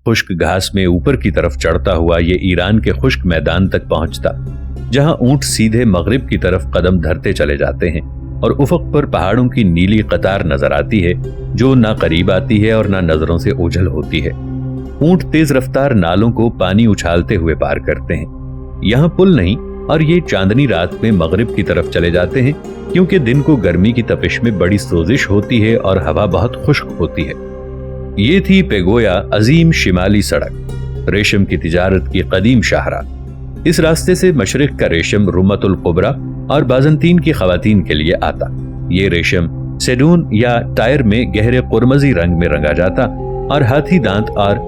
खुश्क घास में ऊपर की तरफ चढ़ता हुआ ये ईरान के खुश्क मैदान तक पहुंचता, जहां ऊंट सीधे मगरिब की तरफ कदम धरते चले जाते हैं और उफक पर पहाड़ों की नीली कतार नजर आती है, जो ना करीब आती है और ना नजरों से ओझल होती है। ऊंट तेज रफ्तार नालों को पानी उछालते हुए पार करते हैं। यहाँ पुल नहीं, और ये चांदनी रात में मगरिब की तरफ चले जाते हैं, क्योंकि दिन को गर्मी की तपिश में बड़ी सोजिश होती है और हवा बहुत खुश्क होती है। ये थी पेगोया अजीम शिमाली सड़क, रेशम की तिजारत की कदीम शाहराह। इस रास्ते से मशरिक का रेशम रुमतुल कुबरा और बाजंतीन की खवातीन के लिए आता। ये रेशम सेडून या टायर में गहरे कुरमजी रंग में रंगा जाता और हाथी दांत और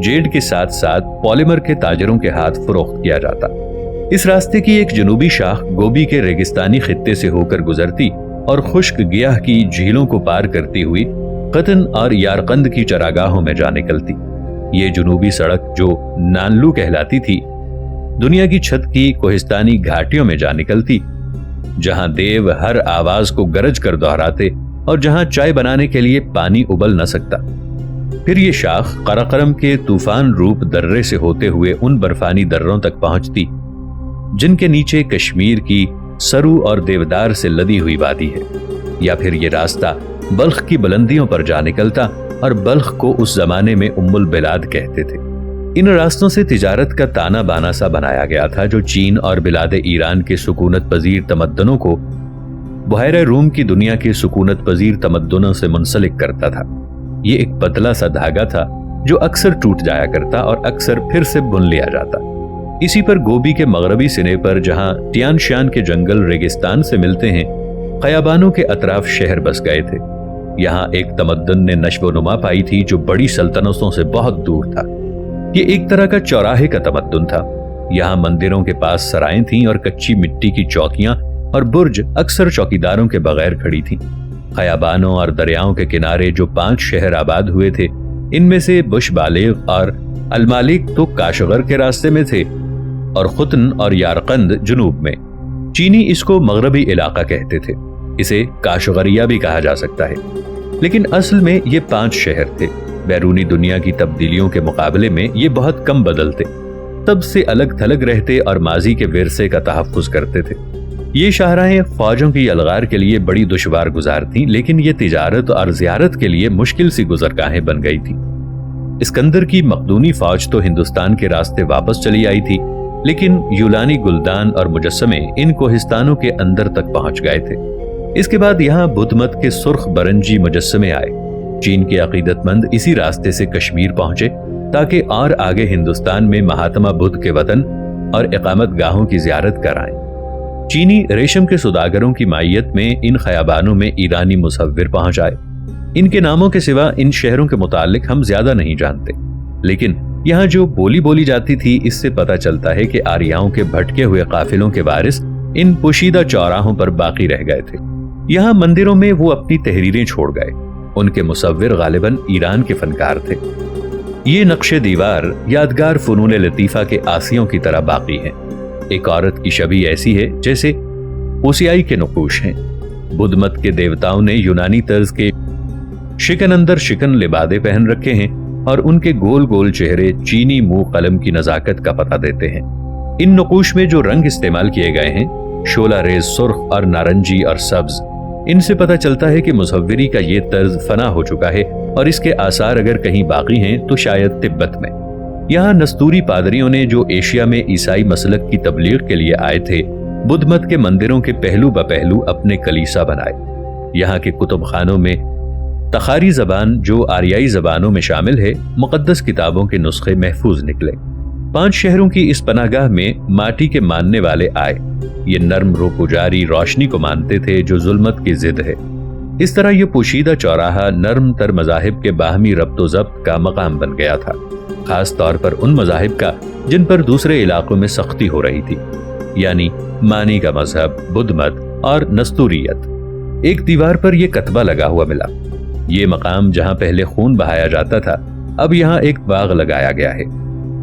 जेड के साथ साथ पॉलीमर के ताजरों के हाथ फरोख्त किया जाता। इस रास्ते की एक जनूबी शाख गोबी के रेगिस्तानी खित्ते से होकर गुजरती और खुश्क गियाह की झीलों को पार करती हुई कतन और यारकंद की चरागाहों में जा निकलती। ये जनूबी सड़क, जो नानलू कहलाती थी, दुनिया की छत की कोहिस्तानी घाटियों में जा निकलती, जहां देव हर आवाज को गरज कर दोहराते और जहां चाय बनाने के लिए पानी उबल न सकता। फिर ये शाख कराकरम के तूफान रूप दर्रे से होते हुए उन बर्फानी दर्रों तक पहुंचती, जिनके नीचे कश्मीर की सरू और देवदार से लदी हुई वादी है। या फिर ये रास्ता बल्ख की बुलंदियों पर जा निकलता, और बल्ख को उस जमाने में उम्मुल बिलाद कहते थे। इन रास्तों से तिजारत का ताना बाना सा बनाया गया था, जो चीन और बिलाद ईरान के सुकूनत पजीर तमद्दनों को बहरे रूम की दुनिया के सुकूनत पजीर तमद्दनों से मुंसलिक करता था। ये एक पतला सा धागा था जो अक्सर टूट जाया करता और अक्सर फिर से बुन लिया जाता। इसी पर गोबी के मगरबी सिने पर, जहां तियान शान के जंगल रेगिस्तान से मिलते हैं, खयाबानों के अतराफ शहर बस गए थे। यहाँ एक तमद्दन ने नश्व नुमा पाई थी जो बड़ी सल्तनतों से बहुत दूर था। ये एक तरह का चौराहे का तमद्दुन था। यहाँ मंदिरों के पास सराएं थीं और कच्ची मिट्टी की चौकियां और बुर्ज अक्सर चौकीदारों के बगैर खड़ी थीं। खयाबानों और दरियाओं के किनारे जो 5 शहर आबाद हुए थे, इनमें से बुश बालिग और अलमालिक तो काशगर के रास्ते में थे और खुतन और यारकंद जुनूब में। चीनी इसको मगरबी इलाका कहते थे। इसे काशगरिया भी कहा जा सकता है, लेकिन असल में ये 5 शहर थे। बैरूनी दुनिया की तब्दीलियों के मुकाबले में ये बहुत कम बदलते, तब से अलग थलग रहते और माजी के विरसे का तहफ़्फ़ुज़ करते थे। ये शाहराहें फौजों की अलगार के लिए बड़ी दुश्वार गुजार थीं, लेकिन ये तिजारत और ज़ियारत के लिए मुश्किल सी गुजरगाहें बन गई थी। इस्कंदर की मकदूनी फौज तो हिंदुस्तान के रास्ते वापस चली आई थी, लेकिन यूनानी गुलदान और मुजस्समे इन कोहिस्तानों के अंदर तक पहुंच गए थे। इसके बाद यहाँ बुद्ध मत के सुर्ख बरंजी मुजस्समे आए। चीन के अकीदतमंद इसी रास्ते से कश्मीर पहुंचे, ताकि और आगे हिंदुस्तान में महात्मा बुद्ध के वतन और इकामत गाहों की जियारत कराएं। चीनी रेशम के सुदागरों की मायत में इन खयाबानों में ईरानी मुसव्विर पहुंच आए। इनके नामों के सिवा इन शहरों के मुतालिक हम ज्यादा नहीं जानते, लेकिन यहाँ जो बोली बोली जाती थी, इससे पता चलता है कि आर्याओं के भटके हुए काफिलों के वारिस इन पोशीदा चौराहों पर बाकी रह गए थे। यहाँ मंदिरों में वो अपनी तहरीरें छोड़ गए। उनके मुसव्विर गालिबन ईरान के फनकार थे। ये नक्शे दीवार यादगार फनून लतीफा के आसियों की तरह बाकी हैं। एक औरत की छवि ऐसी है जैसे ओसियाई के नक़ूश हैं। बुद्ध मत के देवताओं ने यूनानी तर्ज के शिकन अंदर शिकन लिबादे पहन रखे हैं और उनके गोल गोल चेहरे चीनी मुंह कलम की नजाकत का पता देते हैं। इन नक़ूश में जो रंग इस्तेमाल किए गए हैं, शोला रेज सुर्ख और नारंगी और सब्ज, इनसे पता चलता है कि मुसव्विरी का ये तर्ज फना हो चुका है और इसके आसार अगर कहीं बाकी हैं तो शायद तिब्बत में। यहाँ नस्तूरी पादरियों ने, जो एशिया में ईसाई मसलक की तबलीग के लिए आए थे, बुद्ध मत के मंदिरों के पहलू ब पहलू अपने कलीसा बनाए। यहाँ के कुतुब खानों में तखारी जबान, जो आर्याई जबानों में शामिल है, मुकद्दस किताबों के नुस्खे महफूज निकले। 5 शहरों की इस पनागाह में माटी के मानने वाले आए। ये नर्म रो पुजारी रोशनी को मानते थे जो जुल्मत की जिद है। इस तरह ये पोशीदा चौराहा नर्म तर मजाहिब के बाहमी रब्तो ज़ब्त का मकाम बन गया था, खास तौर पर उन मजाहिब का जिन पर दूसरे इलाकों में सख्ती हो रही थी, यानी मानी का मजहब, बुद्ध मत और नस्तूरियत। एक दीवार पर यह कतबा लगा हुआ मिला। ये मकाम जहां पहले खून बहाया जाता था, अब यहाँ एक बाग लगाया गया है।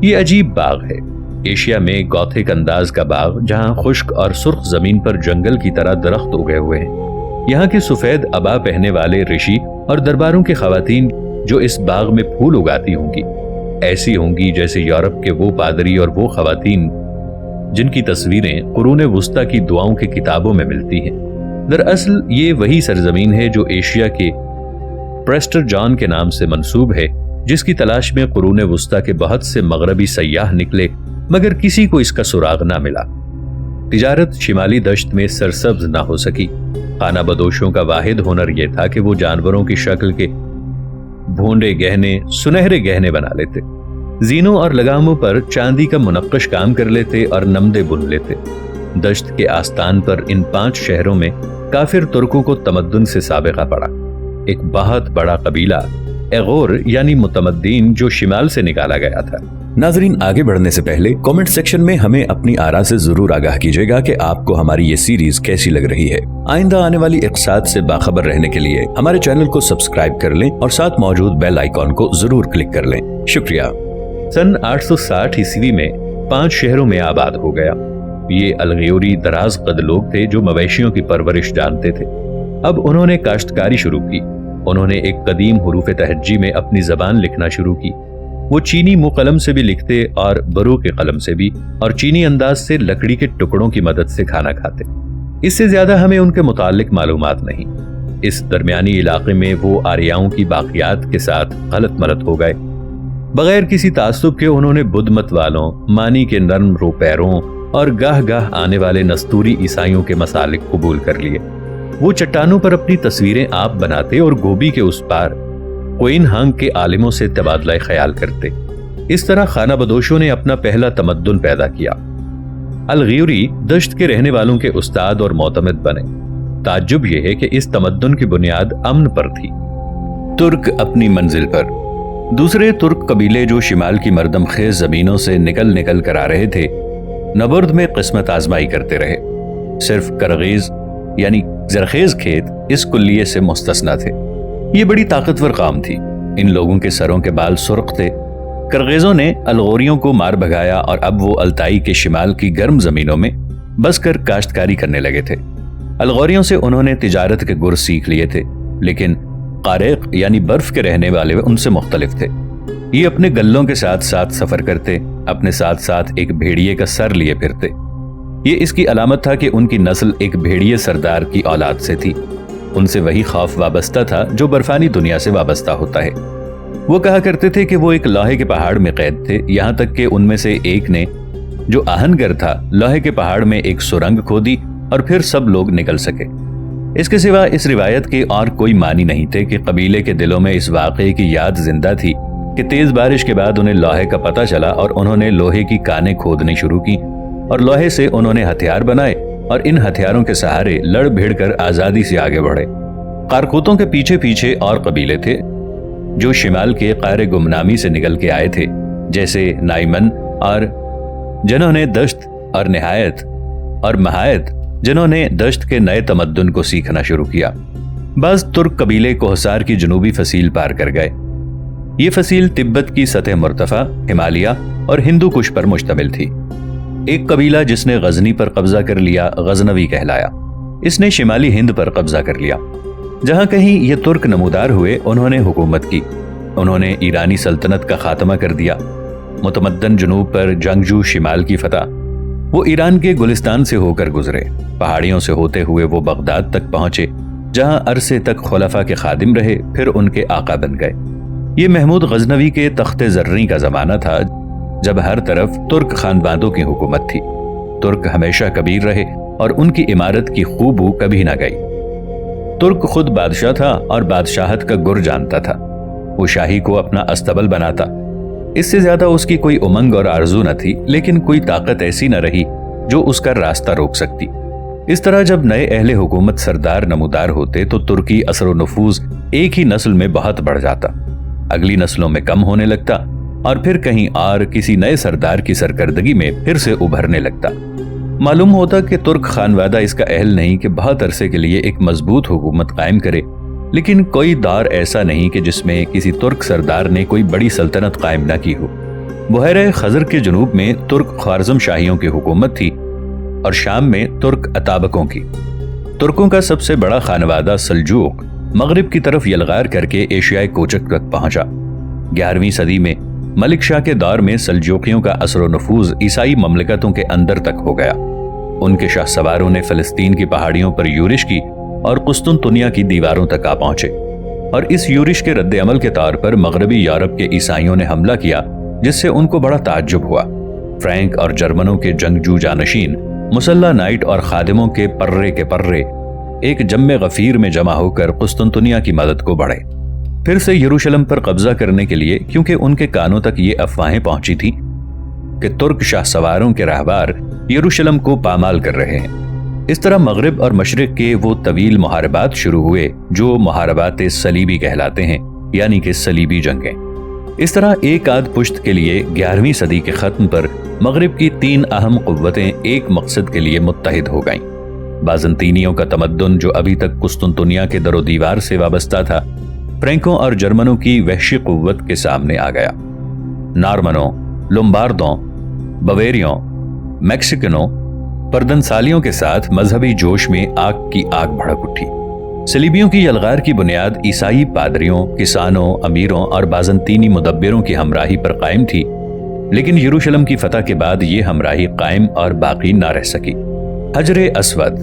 ये अजीब बाग है, एशिया में गौथिक अंदाज का बाग, जहां खुश्क और सुर्ख जमीन पर जंगल की तरह दरख्त उगे हुए हैं। यहाँ के सफेद अबा पहने वाले ऋषि और दरबारों की खवातीन जो इस बाग में फूल उगाती होंगी, ऐसी होंगी जैसे यूरोप के वो पादरी और वो खवातीन जिनकी तस्वीरें कुरून वुस्ता की दुआओं की किताबों में मिलती हैं। दरअसल ये वही सरजमीन है जो एशिया के प्रेस्टर जॉन के नाम से मंसूब है, जिसकी तलाश में कुरून वुस्ता के बहुत से मगरबी सयाह निकले, मगर किसी को इसका सुराग ना मिला। तिजारत शिमाली दश्त में सरसब्ज ना हो सकी। खाना बदोशों का वाहिद हुनर यह था कि वो जानवरों की शक्ल के भोंडे गहने, सुनहरे गहने बना लेते, जीनों और लगामों पर चांदी का मुनक्कश काम कर लेते और नमदे बुन लेते। दश्त के आस्तान पर इन 5 शहरों में काफिर तुर्कों को तमद्दुन से साबिका पड़ा। एक बहुत बड़ा कबीला एगोर यानी मुतमद्दीन जो शिमाल से निकाला गया था। नाजरीन, आगे बढ़ने से पहले कमेंट सेक्शन में हमें अपनी आरा से जरूर आगाह कीजिएगा कि आपको हमारी ये सीरीज कैसी लग रही है। आइंदा आने वाली इक़्साद से बाखबर रहने के लिए हमारे चैनल को सब्सक्राइब कर लें और साथ मौजूद बेल आइकॉन को जरूर क्लिक कर लें। शुक्रिया। सन 860 ईस्वी में 5 शहरों में आबाद हो गया। ये अलगयोरी दराज कद लोग थे जो मवेशियों की परवरिश जानते थे। अब उन्होंने काश्तकारी शुरू की। उन्होंने एक कदीम हुरूफ तहज्जी में अपनी जबान लिखना शुरू की। वो चीनी मुकलम से भी लिखते और बरू के कलम से भी, और चीनी अंदाज से लकड़ी के टुकड़ों की मदद से खाना खाते। इससे ज्यादा हमें उनके मुतालिक मालूमात नहीं। इस दरमियानी इलाके में वो आर्याओं की बाकियात के साथ गलत मलत हो गए। बगैर किसी तासुब के उन्होंने बुद्ध मत वालों, मानी के नर्म रोपैरों और गाह गाह आने वाले नस्तूरी ईसाइयों के मसालिक कबूल कर लिए। वो चट्टानों पर अपनी तस्वीरें आप बनाते और गोभी के उस पार कोइन हांग के आलिमों से तबादला ख्याल करते। इस तरह खाना बदोशों ने अपना पहला तमद्दुन पैदा किया। अलगयूरी दश्त के रहने वालों के उस्ताद और मोतमद बने। ताज्जुब यह है कि इस तमद्दुन की बुनियाद अमन पर थी। तुर्क अपनी मंजिल पर। दूसरे तुर्क कबीले जो शिमाल की मर्दम खेज जमीनों से निकल निकल कर आ रहे थे, नबर्द में किस्मत आजमाई करते रहे। सिर्फ करगीज यानी जरखेज खेत इस कुल्लिये से मुस्तस्ना थे। ये बड़ी ताकतवर काम थी। इन लोगों के सरों के बाल सुर्ख थे। करगेजों ने अलगोरियों को मार भगाया और अब वो अल्ताई के शिमाल की गर्म जमीनों में बस कर काश्तकारी करने लगे थे। अलगोरियों से उन्होंने तिजारत के गुर सीख लिए थे, लेकिन कारेक यानी बर्फ के रहने वाले उनसे मुख्तलिफ थे। ये अपने गल्लों के साथ साथ सफर करते, अपने साथ साथ एक भेड़िए का सर लिए फिरते। ये इसकी अलामत था कि उनकी नस्ल एक भेड़िए सरदार की औलाद से थी। उनसे वही खौफ वाबस्ता था जो बर्फानी दुनिया से वाबस्ता होता है। वो कहा करते थे कि वो एक लोहे के पहाड़ में कैद थे, यहाँ तक कि उनमें से एक ने, जो आहनगर था, लोहे के पहाड़ में एक सुरंग खोदी और फिर सब लोग निकल सके। इसके सिवा इस रिवायत के और कोई मानी नहीं थे कि कबीले के दिलों में इस वाक़े की याद जिंदा थी कि तेज बारिश के बाद उन्हें लोहे का पता चला और उन्होंने लोहे की कानें खोदनी शुरू की और लोहे से उन्होंने हथियार बनाए और इन हथियारों के सहारे लड़ भिड़ कर आजादी से आगे बढ़े। कारकूतों के पीछे पीछे और कबीले थे जो शिमाल के क़ारे गुमनामी से निकल के आए थे, जैसे नाइमन, और जिन्होंने दश्त और निहायत और महायत, जिन्होंने दश्त के नए तमद्दुन को सीखना शुरू किया। बाज़ तुर्क कबीले कोहसार की जनूबी फसील पार कर गए। ये फसील तिब्बत की सतह मुर्तफा, हिमालय और हिंदू कुश पर मुश्तमिल थी। एक कबीला जिसने गजनी पर कब्जा कर लिया गजनवी कहलाया। इसने शिमाली हिंद पर कब्जा कर लिया। जहां कहीं ये तुर्क नमूदार हुए, उन्होंने हुकूमत की। उन्होंने ईरानी सल्तनत का खात्मा कर दिया। मुतमद्दन जनूब पर जंगजू शिमाल की फतह। वो ईरान के गुलिस्तान से होकर गुजरे। पहाड़ियों से होते हुए वो बगदाद तक पहुंचे, जहां अरसे तक खुलफा के खादिम रहे, फिर उनके आका बन गए। ये महमूद गजनवी के तख्ते जर्री का जमाना था, जब हर तरफ तुर्क खानबादों की हुकूमत थी। तुर्क हमेशा कबीर रहे और उनकी इमारत की खूबू कभी ना गई। तुर्क खुद बादशाह था और बादशाहत का गुर जानता था। वो शाही को अपना अस्तबल बनाता। इससे ज्यादा उसकी कोई उमंग और आरजू न थी, लेकिन कोई ताकत ऐसी न रही जो उसका रास्ता रोक सकती। इस तरह जब नए अहले हुकूमत सरदार नमूदार होते तो तुर्की असर व नफूज एक ही नस्ल में बहुत बढ़ जाता, अगली नस्लों में कम होने लगता और फिर कहीं और किसी नए सरदार की सरकर्दगी में फिर से उभरने लगता। मालूम होता कि तुर्क खानवादा इसका अहल नहीं कि बहुत अरसे के लिए एक मजबूत हुकूमत कायम करे, लेकिन कोई दौर ऐसा नहीं कि जिसमें किसी तुर्क सरदार ने कोई बड़ी सल्तनत कायम न की हो। बुहैरे खजर के जनूब में तुर्क ख्वारज़म शाहियों की हुकूमत थी और शाम में तुर्क अताबकों की। तुर्कों का सबसे बड़ा खानवादा सल्जूक मगरिब की तरफ यलगार करके एशियाई कोचक तक पहुंचा। 11वीं सदी में मलिक शाह के दौर में सल्जूकियों का असर व नफूज ईसाई ममलिकतों के अंदर तक हो गया। उनके शाह सवारों ने फिलिस्तीन की पहाड़ियों पर यूरिश की और कुस्तुनतुनिया की दीवारों तक आ पहुंचे, और इस यूरिश के रद्द अमल के तौर पर मगरबी यूरोप के ईसाइयों ने हमला किया, जिससे उनको बड़ा ताज्जुब हुआ। फ्रैंक और जर्मनों के जंगजू जानशीन मुसल्ला नाइट और खादिमों के पर्रे एक जम्मे गफीर में जमा होकर कुस्तुनतुनिया की मदद को बढ़े, फिर से यरूशलेम पर कब्जा करने के लिए, क्योंकि उनके कानों तक ये अफवाहें पहुंची थी कि तुर्क शाह सवारों के रहबार यरूशलेम को पामाल कर रहे हैं। इस तरह मगरिब और मशरिक के वो तवील मुहारबात शुरू हुए जो मुहारबात सलीबी कहलाते हैं, यानी कि सलीबी जंगें। इस तरह एक आध पुश्त के लिए 11वीं सदी के खत्म पर मगरिब की 3 अहम कुव्वतें एक मकसद के लिए मुत्तहिद हो गईं। बाज़ंतीनियों का तमद्दुन जो अभी तक कुस्तुनतुनिया के दरो दीवार से वाबस्ता था, फ्रैंकों और जर्मनों की वहशी कुव्वत के सामने आ गया। नॉर्मनों, लोम्बार्दों, बवेरियों, मैक्सिकनों, परदनसालियों के साथ मजहबी जोश में आग की आग भड़क उठी। सलीबियों की यलगार की बुनियाद ईसाई पादरियों, किसानों, अमीरों और बाज़ंतीनी मुदब्बिरों की हमराही पर कायम थी, लेकिन यरूशलेम की फतह के बाद ये हमराही कायम और बाकी ना रह सकी। हजरे अस्वद,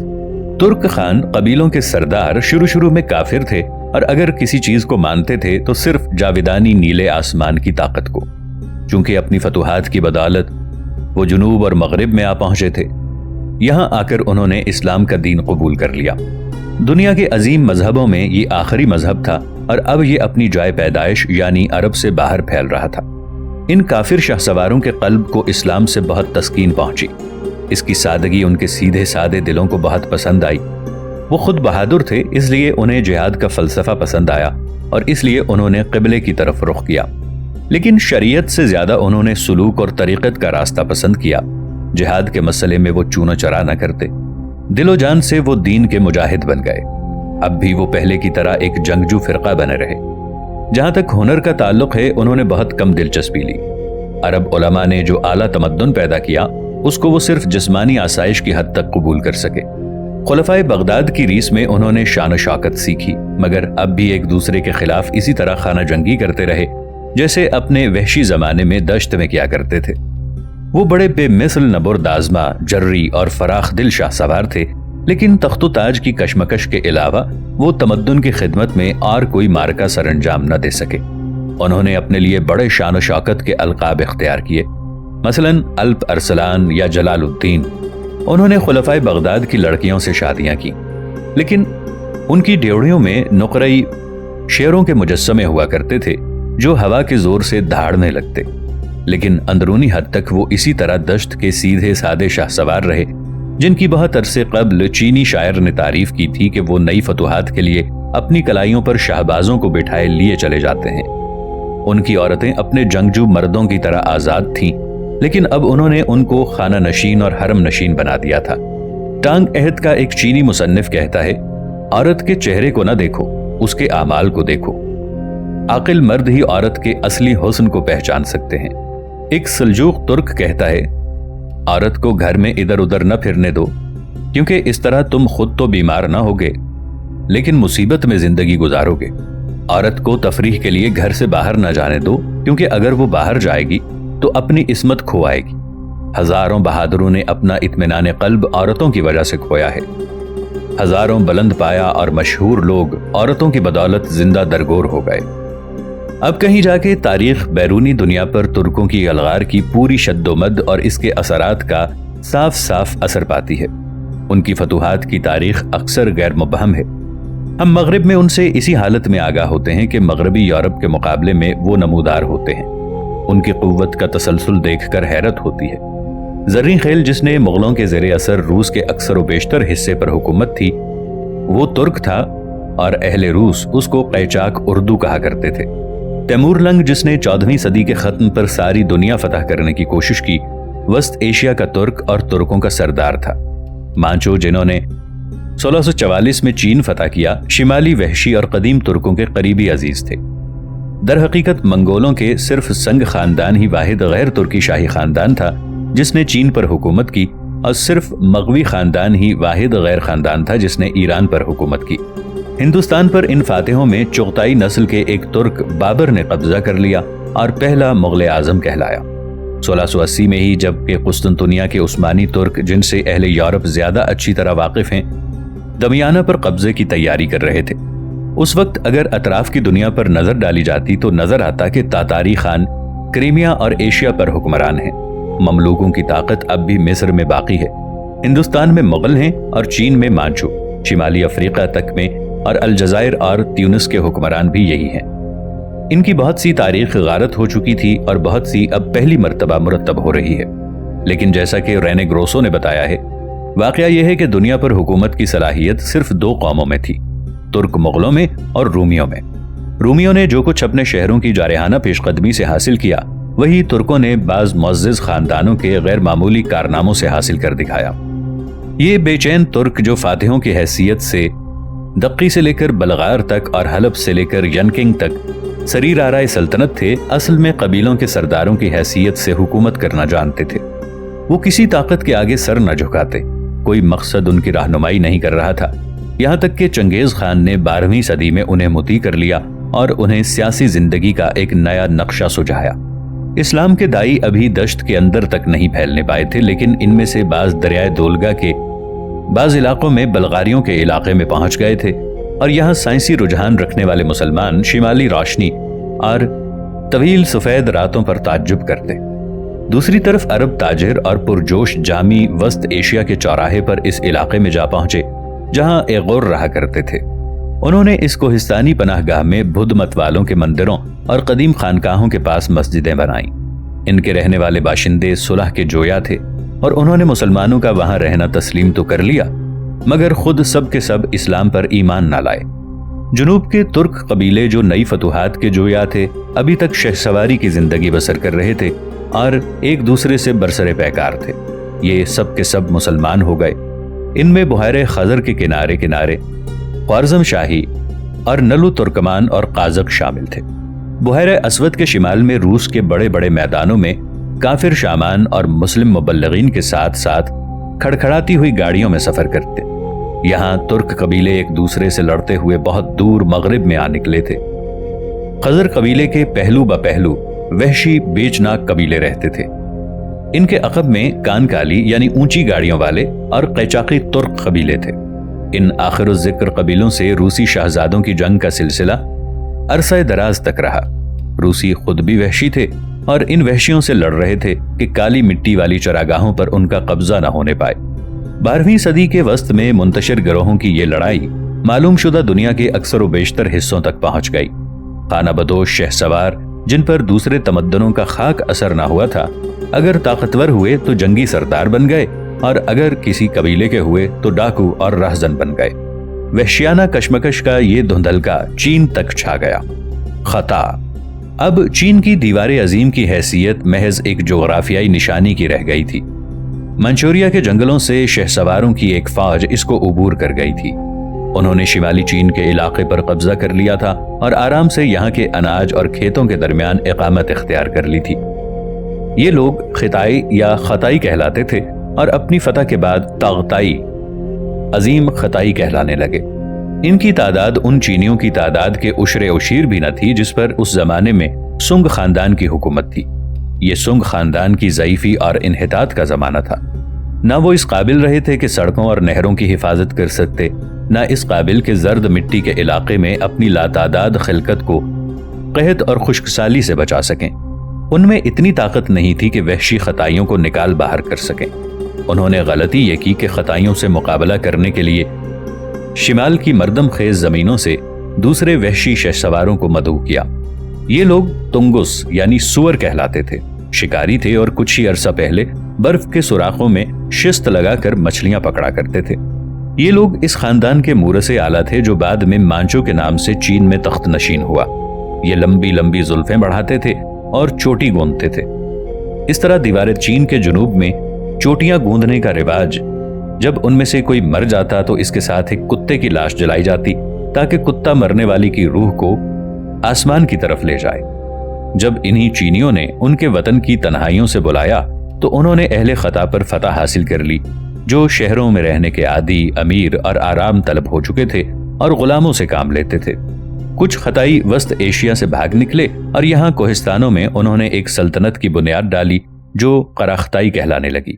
तुर्क खान कबीलों के सरदार शुरू में काफिर थे और अगर किसी चीज को मानते थे तो सिर्फ जावेदानी नीले आसमान की ताकत को। चूंकि अपनी फतुहात की बदौलत वो जुनूब और मगरिब में आ पहुंचे थे, यहां आकर उन्होंने इस्लाम का दीन कबूल कर लिया। दुनिया के अजीम मजहबों में ये आखिरी मजहब था और अब ये अपनी जाए पैदाइश यानी अरब से बाहर फैल रहा था। इन काफिर शाहसवारों के कल्ब को इस्लाम से बहुत तस्कीन पहुंची। इसकी सादगी उनके सीधे सादे दिलों को बहुत पसंद आई। वो खुद बहादुर थे, इसलिए उन्हें जिहाद का फलसफा पसंद आया और इसलिए उन्होंने क़िबले की तरफ रुख किया। लेकिन शरीयत से ज्यादा उन्होंने सुलूक और तरीक़त का रास्ता पसंद किया। जिहाद के मसले में वो चूनो चरा न करते, दिलो जान से वो दीन के मुजाहिद बन गए। अब भी वो पहले की तरह एक जंगजू फिरका बने रहे। जहां तक हुनर का ताल्लुक है, उन्होंने बहुत कम दिलचस्पी ली। अरब उलमा ने जो आला तमद्दुन पैदा किया, उसको वो सिर्फ जिस्मानी आसाइश की हद तक कबूल कर सके। खुलफाए बगदाद की रीस में उन्होंने शान शौकत सीखी, मगर अब भी एक दूसरे के खिलाफ इसी तरह खाना जंगी करते रहे जैसे अपने वहशी जमाने में दश्त में किया करते थे। वो बड़े बेमिसल नबुर्द आज़मा, जर्री और फराख दिल शाह सवार थे, लेकिन तख्तो ताज की कशमकश के अलावा वो तमद्दुन की खिदमत में और कोई मार्का सरंजाम न दे सके। उन्होंने अपने लिए बड़े शान शौकत के अलकाब इख्तियार किए, मसलन अल्प अरसलान या जलालुद्दीन। उन्होंने खुलफाए बगदाद की लड़कियों से शादियां की, लेकिन उनकी ड्योढ़ियों में नुकरई शेरों के मुजस्समे हुआ करते थे जो हवा के जोर से दहाड़ने लगते। लेकिन अंदरूनी हद तक वो इसी तरह दश्त के सीधे सादे शाहसवार रहे, जिनकी बहुत अरसे कबल चीनी शायर ने तारीफ की थी कि वो नई फतुहात के लिए अपनी कलाइयों पर शाहबाजों को बिठाए लिए चले जाते हैं। उनकी औरतें अपने जंगजू मर्दों की तरह आजाद थीं, लेकिन अब उन्होंने उनको खाना नशीन और हरम नशीन बना दिया था। टांग अहद का एक चीनी मुसन्निफ कहता है, औरत के चेहरे को न देखो, उसके आमाल को देखो। आकिल मर्द ही औरत के असली हुस्न को पहचान सकते हैं। एक सल्जूक तुर्क कहता है, औरत को घर में इधर उधर न फिरने दो, क्योंकि इस तरह तुम खुद तो बीमार न होगे लेकिन मुसीबत में जिंदगी गुजारोगे। औरत को तफरीह के लिए घर से बाहर न जाने दो, क्योंकि अगर वो बाहर जाएगी तो अपनी इस्मत खो आएगी। हजारों बहादुरों ने अपना इत्मीनान कल्ब औरतों की वजह से खोया है। हजारों बुलंद पाया और मशहूर लोग औरतों की बदौलत जिंदा दरगोर हो गए। अब कहीं जाके तारीख बैरूनी दुनिया पर तुर्कों की अलगार की पूरी शद्दोमद और इसके असरात का साफ साफ असर पाती है। उनकी फतुहात की तारीख अक्सर गैर मुबहम है। हम मगरिब में उनसे इसी हालत में आगाह होते हैं कि मगरबी यूरोप के मुकाबले में वो नमूदार होते हैं। उनकी कुव्वत का तसलसल देखकर हैरत होती है। ज़र्री खेल जिसने मुगलों के ज़ेरे असर रूस के अक्सर व बेशतर हिस्से पर हुकूमत थी, वो तुर्क था और अहले रूस उसको कैचाक उर्दू कहा करते थे। तैमूर लंग जिसने 14वीं सदी के खत्म पर सारी दुनिया फतह करने की कोशिश की, वस्त एशिया का तुर्क और तुर्कों का सरदार था। मांचो जिन्होंने 1644 में चीन फतह किया, शिमाली वहशी और कदीम तुर्कों के करीबी अजीज थे। दर हकीकत मंगोलों के सिर्फ संग खानदान ही वाहिद गैर तुर्की शाही खानदान था जिसने चीन पर हुकूमत की, और सिर्फ मगवी खानदान ही वाहिद गैर खानदान था जिसने ईरान पर हुकूमत की। हिंदुस्तान पर इन फातिहों में चुगताई नस्ल के एक तुर्क बाबर ने कब्जा कर लिया اور پہلا مغل اعظم کہلایا۔ 1680 میں ہی جب کہ قسطنطنیہ کے عثمانی ترک، جن سے اہل یورپ زیادہ اچھی طرح واقف ہیں، دمیانہ پر قبضے کی تیاری کر رہے تھے، اس وقت اگر اطراف کی دنیا پر نظر ڈالی جاتی تو نظر آتا کہ تاتاری خان کریمیا اور ایشیا پر حکمران ہیں۔ مملوکوں کی طاقت اب بھی مصر میں باقی ہے، ہندوستان میں مغل ہیں اور چین میں مانچو، شمالی افریقہ تک میں اور الجزائر اور تیونس کے حکمران بھی یہی ہیں۔ ان کی بہت سی تاریخ غارت ہو چکی تھی اور بہت سی اب پہلی مرتبہ مرتب ہو رہی ہے، لیکن جیسا کہ رینے گروسو نے بتایا ہے، واقعہ یہ ہے کہ دنیا پر حکومت کی صلاحیت صرف 2 قوموں میں تھی، ترک مغلوں میں اور رومیوں میں۔ رومیوں نے جو کچھ اپنے شہروں کی جارحانہ پیش قدمی سے حاصل کیا، وہی ترکوں نے بعض معزز خاندانوں کے غیر معمولی کارناموں سے حاصل کر دکھایا۔ یہ بے چین ترک جو فاتحوں کی حیثیت سے دقی سے لے کر بلغار تک اور حلب سے لے کر ینکنگ تک سریر آرائے سلطنت تھے، اصل میں قبیلوں کے سرداروں کی حیثیت سے حکومت کرنا جانتے تھے۔ وہ کسی طاقت کے آگے سر نہ جھکاتے، کوئی مقصد ان کی رہنمائی نہیں کر رہا تھا، یہاں تک کہ چنگیز خان نے 12ویں صدی میں انہیں مطیع کر لیا اور انہیں سیاسی زندگی کا ایک نیا نقشہ سجھایا۔ اسلام کے دائی ابھی دشت کے اندر تک نہیں پھیلنے پائے تھے، لیکن ان میں سے بعض دریائے دولگا کے بعض علاقوں میں بلغاریوں کے علاقے میں پہنچ گئے تھے، اور یہاں سائنسی رجحان رکھنے والے مسلمان شمالی روشنی اور طویل سفید راتوں پر تعجب کرتے۔ دوسری طرف عرب تاجر اور پرجوش جامی وسط ایشیا کے چوراہے پر اس علاقے میں جا پہنچے جہاں ایغور رہا کرتے تھے۔ انہوں نے اس کوہستانی پناہ گاہ میں بدھ مت والوں کے مندروں اور قدیم خانقاہوں کے پاس مسجدیں بنائیں۔ ان کے رہنے والے باشندے صلح کے جویا تھے اور انہوں نے مسلمانوں کا وہاں رہنا تسلیم تو کر لیا، مگر خود سب کے سب اسلام پر ایمان نہ لائے۔ جنوب کے ترک قبیلے جو نئی فتوحات کے جویا تھے، ابھی تک شہ سواری کی زندگی بسر کر رہے تھے اور ایک دوسرے سے برسر پیکار تھے۔ یہ سب کے سب مسلمان ہو گئے۔ ان میں بحیرہ خزر کے کنارے کنارے خوارزم شاہی اور نلو ترکمان اور قازق شامل تھے۔ بحیرہ اسود کے شمال میں روس کے بڑے بڑے میدانوں میں کافر شامان اور مسلم مبلغین کے ساتھ ساتھ کھڑکھڑاتی ہوئی گاڑیوں میں سفر کرتے۔ یہاں ترک قبیلے ایک دوسرے سے لڑتے ہوئے بہت دور مغرب میں آ نکلے تھے۔ خزر قبیلے کے پہلو بپہلو وحشی بیچناک قبیلے رہتے تھے۔ ان کے عقب میں کان کالی یعنی اونچی گاڑیوں والے اور قیچاقی ترک قبیلے تھے۔ ان آخر الذکر قبیلوں سے روسی شاہزادوں کی جنگ کا سلسلہ عرصہ دراز تک رہا۔ روسی خود بھی وحشی تھے اور ان وحشیوں سے لڑ رہے تھے کہ کالی مٹی والی چراگاہوں پر ان کا قبضہ نہ ہونے پائے۔ 12ویں صدی کے وسط میں منتشر گروہوں کی یہ لڑائی معلوم شدہ دنیا کے اکثر و بیشتر حصوں تک پہنچ گئی۔ خانہ بدوش شہ سوار جن پر دوسرے تمدنوں کا خاک اثر نہ ہوا تھا، اگر طاقتور ہوئے تو جنگی سردار بن گئے اور اگر کسی قبیلے کے ہوئے تو ڈاکو اور رہزن بن گئے۔ وحشیانہ کشمکش کا یہ دھندلکا چین تک چھا گیا۔ خطا اب چین کی دیوار عظیم کی حیثیت محض ایک جغرافیائی نشانی کی رہ گئی تھی۔ منچوریا کے جنگلوں سے شہ سواروں کی ایک فوج اس کو عبور کر گئی تھی۔ انہوں نے شمالی چین کے علاقے پر قبضہ کر لیا تھا اور آرام سے یہاں کے اناج اور کھیتوں کے درمیان اقامت اختیار کر لی تھی۔ یہ لوگ خطائی یا خطائی کہلاتے تھے اور اپنی فتح کے بعد تاغتائی عظیم خطائی کہلانے لگے۔ ان کی تعداد ان چینیوں کی تعداد کے عشر اشیر بھی نہ تھی جس پر اس زمانے میں سنگ خاندان کی حکومت تھی۔ یہ سنگ خاندان کی ضعیفی اور انحطاط کا زمانہ تھا۔ نہ وہ اس قابل رہے تھے کہ سڑکوں اور نہروں کی حفاظت کر سکتے، نہ اس قابل کہ زرد مٹی کے علاقے میں اپنی لاتعداد خلقت کو قحط اور خشک سالی سے بچا سکیں۔ ان میں اتنی طاقت نہیں تھی کہ وحشی خطائیوں کو نکال باہر کر سکیں۔ انہوں نے غلطی یہ کی کہ خطائیوں سے مقابلہ کرنے کے لیے شمال کی مردم خیز زمینوں سے دوسرے وحشی شہ سواروں کو مدعو کیا۔ یہ لوگ تنگس یعنی سور کہلاتے تھے، شکاری تھے اور کچھ ہی عرصہ پہلے برف کے سوراخوں میں شست لگا کر مچھلیاں پکڑا کرتے تھے۔ یہ لوگ اس خاندان کے مورث اعلیٰ تھے جو بعد میں مانچو کے نام سے چین میں تخت نشین ہوا۔ یہ لمبی لمبی زلفیں بڑھاتے تھے اور چوٹی گوندتے تھے۔ اس طرح دیوار چین کے جنوب میں چوٹیاں گوندنے کا رواج، جب ان میں سے کوئی مر جاتا تو اس کے ساتھ ایک کتے کی لاش جلائی جاتی تاکہ کتا مرنے والی کی روح کو آسمان کی طرف لے جائے۔ جب انہی چینیوں نے ان کے وطن کی تنہائیوں سے بلایا تو انہوں نے اہل خطا پر فتح حاصل کر لی، جو شہروں میں رہنے کے عادی، امیر اور آرام طلب ہو چکے تھے اور غلاموں سے کام لیتے تھے۔ कुछ खताई वस्त एशिया से भाग निकले और यहाँ कोहिस्तानों में उन्होंने एक सल्तनत की बुनियाद डाली जो कराख्ताई कहलाने लगी।